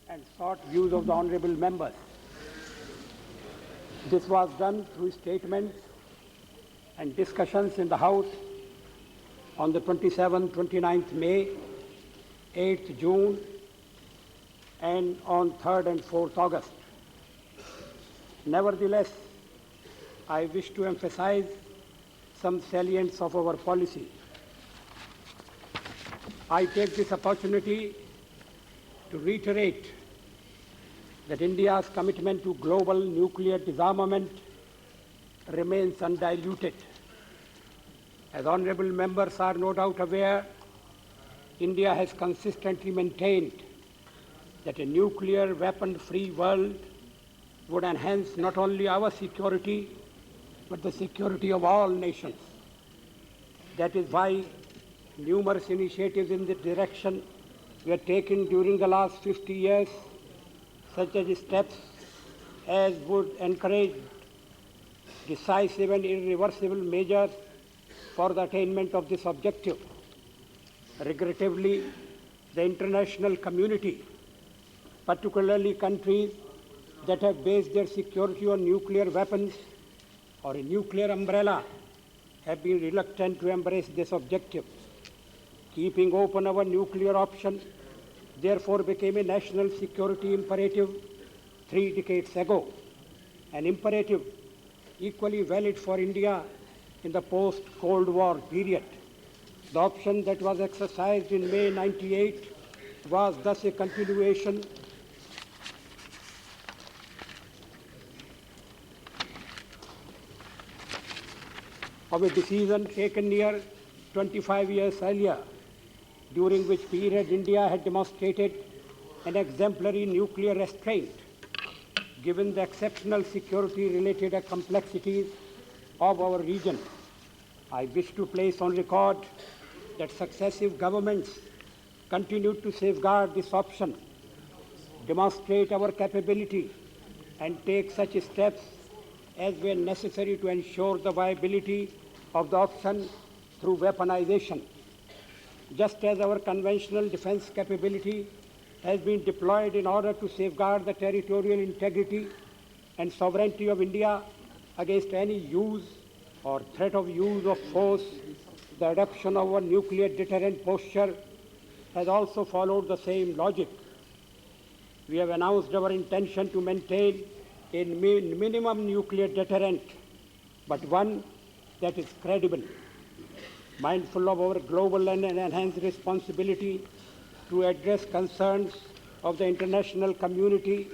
and sought views of the honorable members. This was done through statements and discussions in the House on the 27th, 29th May, 8th June, and on 3rd and 4th August. Nevertheless, I wish to emphasize some salients of our policy. I take this opportunity to reiterate that India's commitment to global nuclear disarmament remains undiluted. As honorable members are no doubt aware, India has consistently maintained that a nuclear weapon-free world would enhance not only our security, but the security of all nations. That is why numerous initiatives in this direction were taken during the last 50 years, such as steps as would encourage decisive and irreversible measures for the attainment of this objective. Regrettably, the international community, particularly countries that have based their security on nuclear weapons or a nuclear umbrella, have been reluctant to embrace this objective. Keeping open our nuclear option, therefore, became a national security imperative 3 decades ago, an imperative equally valid for India in the post-Cold War period. The option that was exercised in May 98 was thus a continuation of a decision taken near 25 years earlier, during which period India had demonstrated an exemplary nuclear restraint, given the exceptional security-related complexities of our region. I wish to place on record that successive governments continued to safeguard this option, demonstrate our capability, and take such steps as were necessary to ensure the viability of the option through weaponization. Just as our conventional defense capability has been deployed in order to safeguard the territorial integrity and sovereignty of India against any use or threat of use of force, the adoption of our nuclear deterrent posture has also followed the same logic. We have announced our intention to maintain a minimum nuclear deterrent, but one that is credible. Mindful of our global and enhanced responsibility to address concerns of the international community,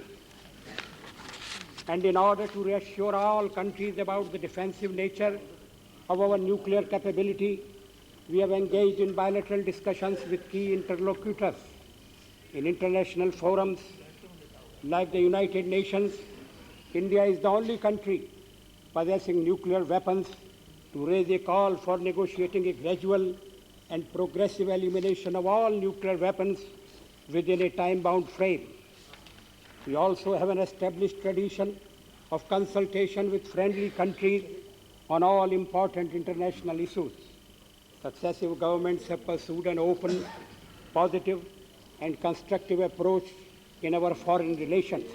and in order to reassure all countries about the defensive nature of our nuclear capability, we have engaged in bilateral discussions with key interlocutors in international forums like the United Nations. India is the only country possessing nuclear weapons to raise a call for negotiating a gradual and progressive elimination of all nuclear weapons within a time-bound frame. We also have an established tradition of consultation with friendly countries on all important international issues. Successive governments have pursued an open, positive, and constructive approach in our foreign relations.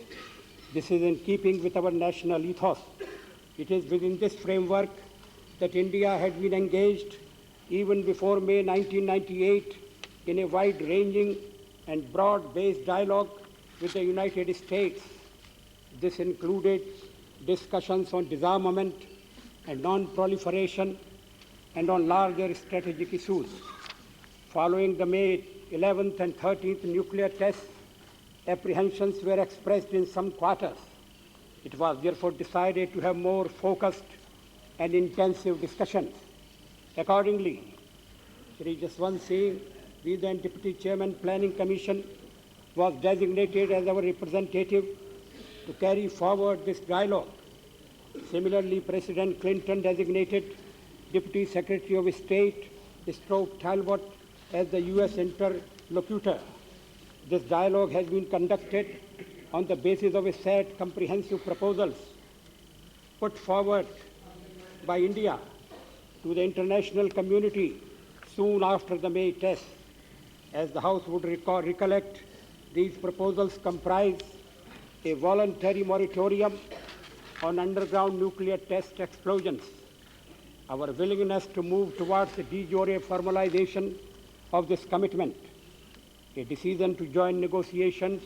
This is in keeping with our national ethos. It is within this framework that India had been engaged even before May 1998 in a wide-ranging and broad-based dialogue with the United States. This included discussions on disarmament and non-proliferation and on larger strategic issues. Following the May 11th and 13th nuclear tests, apprehensions were expressed in some quarters. It was therefore decided to have more focused and intensive discussions. Accordingly, Shri Jaswant Singh, then Deputy Chairman Planning Commission, was designated as our representative to carry forward this dialogue. Similarly, President Clinton designated Deputy Secretary of State Stroke Talbot as the U.S. interlocutor. This dialogue has been conducted on the basis of a set comprehensive proposals put forward by India to the international community soon after the May test. As the House would recollect, These proposals comprise a voluntary moratorium on underground nuclear test explosions, our willingness to move towards the de jure formalization of this commitment, a decision to join negotiations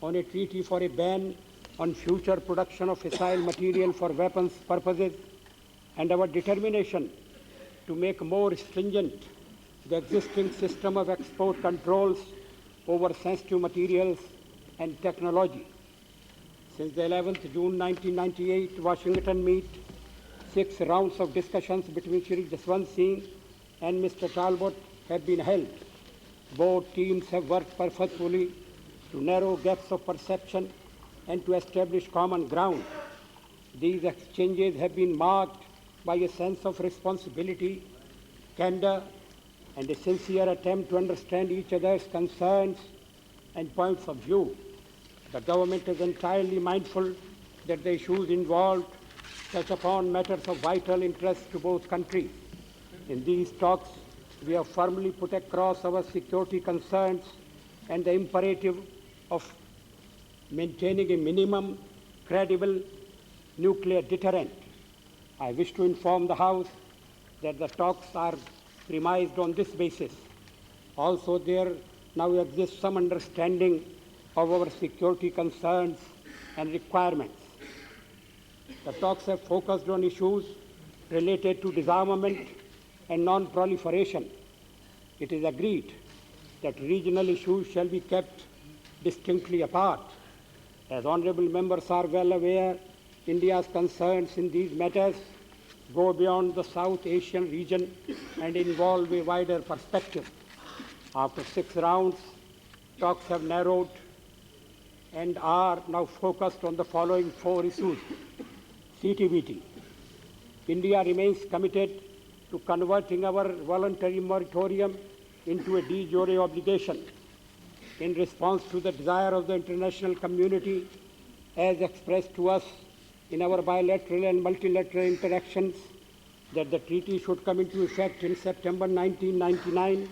on a treaty for a ban on future production of fissile material for weapons purposes, and our determination to make more stringent the existing system of export controls over sensitive materials and technology. Since the 11th June 1998 Washington meet, 6 rounds of discussions between Shri and Mr. Talbot have been held. Both teams have worked purposefully to narrow gaps of perception and to establish common ground. These exchanges have been marked by a sense of responsibility, candor, and a sincere attempt to understand each other's concerns and points of view. The government is entirely mindful that the issues involved touch upon matters of vital interest to both countries. In these talks, we have firmly put across our security concerns and the imperative of maintaining a minimum credible nuclear deterrent. I wish to inform the House that the talks are premised on this basis. Also, there now exists some understanding of our security concerns and requirements. The talks have focused on issues related to disarmament and non-proliferation. It is agreed that regional issues shall be kept distinctly apart. As honorable members are well aware, India's concerns in these matters go beyond the South Asian region and involve a wider perspective. After 6 rounds, talks have narrowed and are now focused on the following 4 issues. CTBT. India remains committed to converting our voluntary moratorium into a de jure obligation in response to the desire of the international community as expressed to us in our bilateral and multilateral interactions that the treaty should come into effect in September 1999.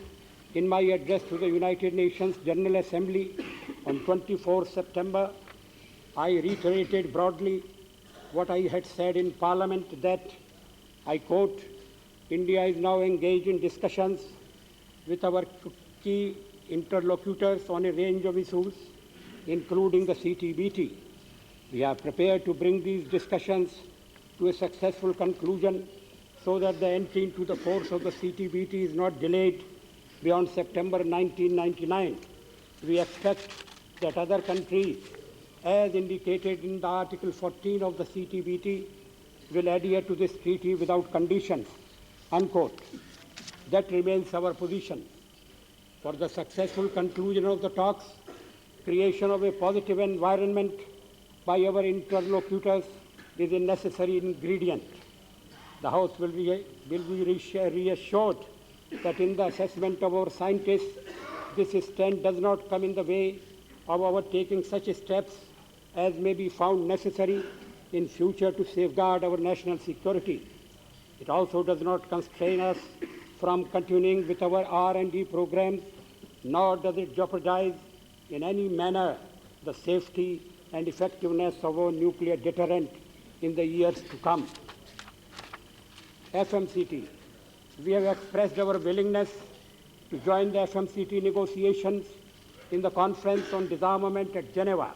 In my address to the United Nations General Assembly on 24 September, I reiterated broadly what I had said in Parliament that, I quote, India is now engaged in discussions with our key interlocutors on a range of issues, including the CTBT. We are prepared to bring these discussions to a successful conclusion so that the entry into the force of the CTBT is not delayed beyond September 1999. We expect that other countries, as indicated in the Article 14 of the CTBT, will adhere to this treaty without conditions, unquote. That remains our position. For the successful conclusion of the talks, creation of a positive environment by our interlocutors is a necessary ingredient. The House will be reassured that in the assessment of our scientists, this stand does not come in the way of our taking such steps as may be found necessary in future to safeguard our national security. It also does not constrain us from continuing with our R&D programs, nor does it jeopardize in any manner the safety and effectiveness of our nuclear deterrent in the years to come. FMCT. We have expressed our willingness to join the FMCT negotiations in the Conference on Disarmament at Geneva.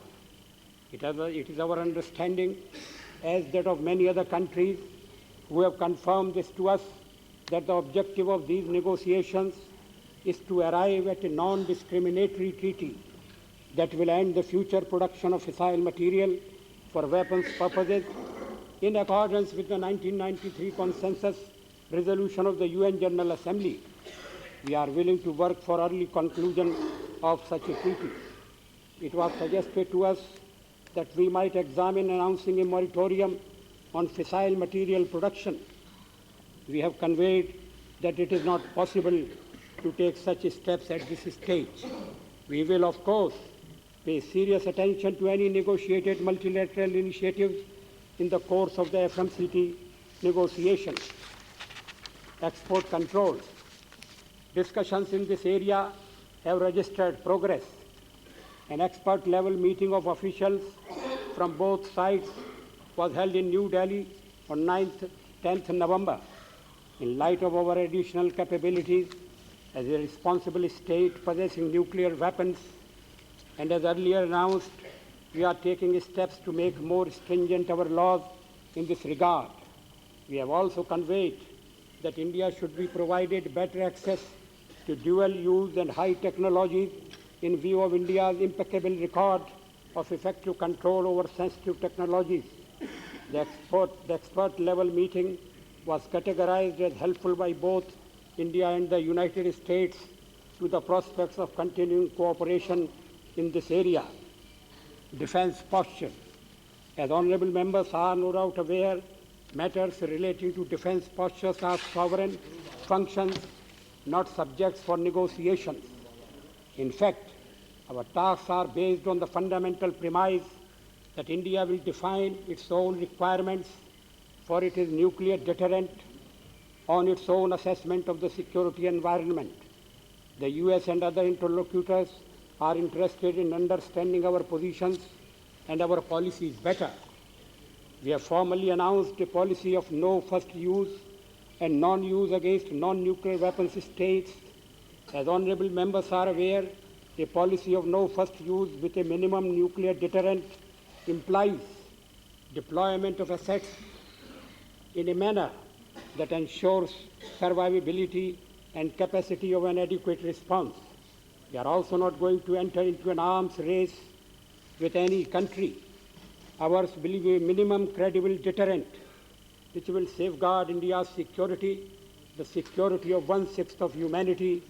It is our understanding, as that of many other countries who have confirmed this to us, that the objective of these negotiations is to arrive at a non-discriminatory treaty that will end the future production of fissile material for weapons purposes in accordance with the 1993 consensus resolution of the UN General Assembly. We are willing to work for early conclusion of such a treaty. It was suggested to us that we might examine announcing a moratorium on fissile material production. We have conveyed that it is not possible to take such steps at this stage. We will, of course, pay serious attention to any negotiated multilateral initiatives in the course of the FMCT negotiations. Export controls. Discussions in this area have registered progress. An expert-level meeting of officials from both sides was held in New Delhi on 10th November. In light of our additional capabilities as a responsible state possessing nuclear weapons, and as earlier announced, we are taking steps to make more stringent our laws in this regard. We have also conveyed that India should be provided better access to dual-use and high technologies in view of India's impeccable record of effective control over sensitive technologies. The expert-level meeting was categorized as helpful by both India and the United States to the prospects of continuing cooperation in this area. Defense posture. As honorable members are no doubt aware, matters relating to defense postures are sovereign functions, not subjects for negotiations. In fact, our tasks are based on the fundamental premise that India will define its own requirements for its nuclear deterrent on its own assessment of the security environment. The US and other interlocutors are interested in understanding our positions and our policies better. We have formally announced a policy of no first use and non-use against non-nuclear weapons states. As honorable members are aware, a policy of no first use with a minimum nuclear deterrent implies deployment of assets in a manner that ensures survivability and capacity of an adequate response. We are also not going to enter into an arms race with any country. Ours will be a minimum credible deterrent which will safeguard India's security, the security of 1/6 of humanity,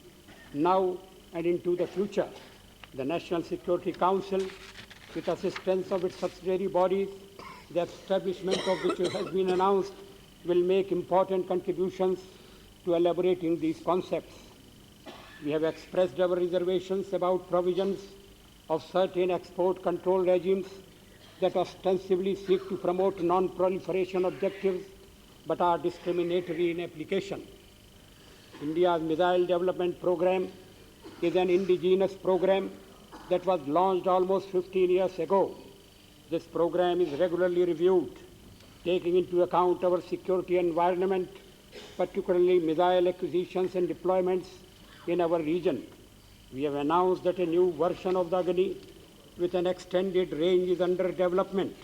now and into the future. The National Security Council, with assistance of its subsidiary bodies, the establishment of which has been announced, will make important contributions to elaborating these concepts. We have expressed our reservations about provisions of certain export control regimes that ostensibly seek to promote non-proliferation objectives but are discriminatory in application. India's missile development program is an indigenous program that was launched almost 15 years ago. This program is regularly reviewed, taking into account our security environment, particularly missile acquisitions and deployments in our region. We have announced that a new version of the Agni with an extended range is under development.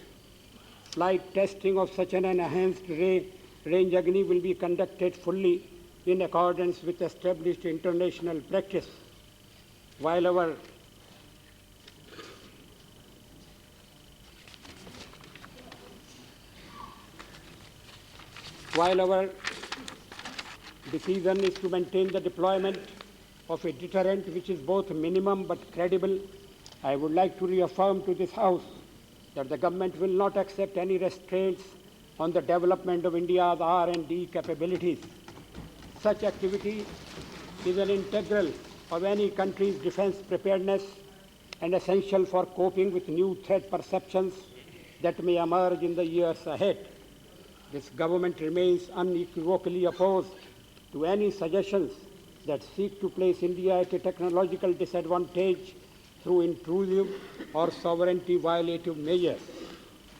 Flight testing of such an enhanced range Agni will be conducted fully in accordance with established international practice. While our decision is to maintain the deployment of a deterrent which is both minimum but credible, I would like to reaffirm to this House that the government will not accept any restraints on the development of India's R&D capabilities. Such activity is an integral of any country's defense preparedness and essential for coping with new threat perceptions that may emerge in the years ahead. This government remains unequivocally opposed to any suggestions that seek to place India at a technological disadvantage through intrusive or sovereignty violative measures.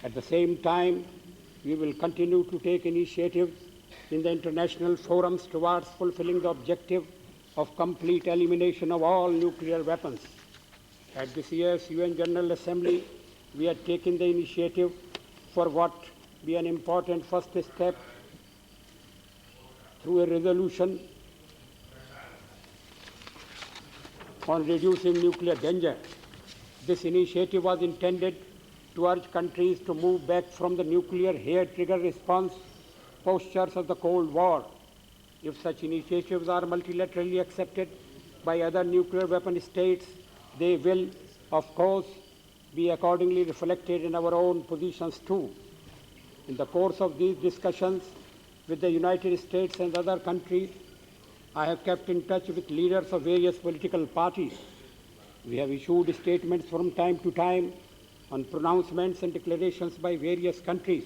At the same time, we will continue to take initiatives in the international forums towards fulfilling the objective of complete elimination of all nuclear weapons. At this year's UN General Assembly, we are taking the initiative for what be an important first step through a resolution on reducing nuclear danger. This initiative was intended to urge countries to move back from the nuclear hair-trigger response postures of the Cold War. If such initiatives are multilaterally accepted by other nuclear weapon states, they will, of course, be accordingly reflected in our own positions too. In the course of these discussions with the United States and other countries, I have kept in touch with leaders of various political parties. We have issued statements from time to time on pronouncements and declarations by various countries.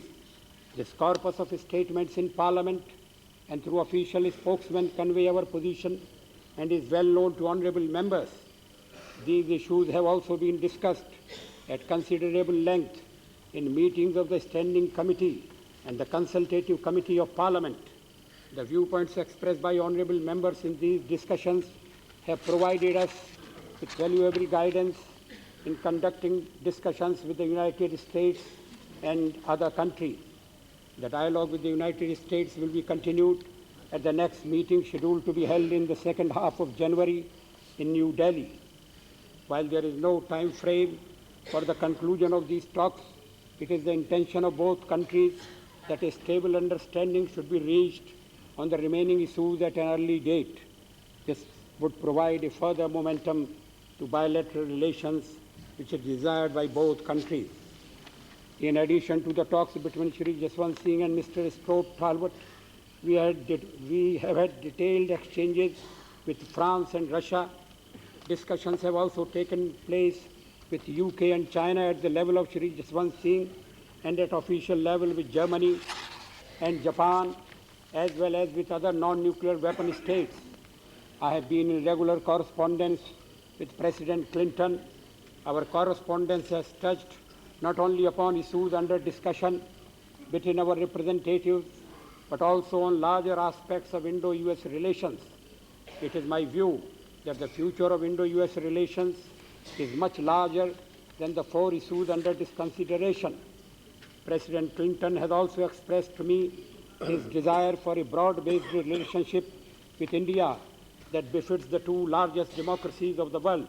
This corpus of statements in Parliament and through official spokesmen convey our position and is well known to honourable members. These issues have also been discussed at considerable length in meetings of the Standing Committee and the Consultative Committee of Parliament. The viewpoints expressed by honourable members in these discussions have provided us with valuable guidance in conducting discussions with the United States and other countries. The dialogue with the United States will be continued at the next meeting scheduled to be held in the second half of January in New Delhi. While there is no time frame for the conclusion of these talks, it is the intention of both countries that a stable understanding should be reached on the remaining issues at an early date. This would provide a further momentum to bilateral relations which is desired by both countries. In addition to the talks between Shri Jaswant Singh and Mr. Stuart Talbot, we have had detailed exchanges with France and Russia. Discussions have also taken place with UK and China at the level of Shri Jaswant Singh and at official level with Germany and Japan, as well as with other non-nuclear weapon states. I have been in regular correspondence with President Clinton. Our correspondence has touched not only upon issues under discussion between our representatives, but also on larger aspects of Indo-US relations. It is my view that the future of Indo-US relations is much larger than the 4 issues under this consideration. President Clinton has also expressed to me his desire for a broad-based relationship with India that befits the 2 largest democracies of the world.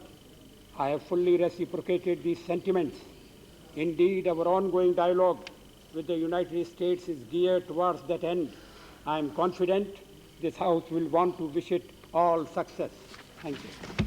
I have fully reciprocated these sentiments. Indeed, our ongoing dialogue with the United States is geared towards that end. I am confident this House will want to wish it all success. Thank you.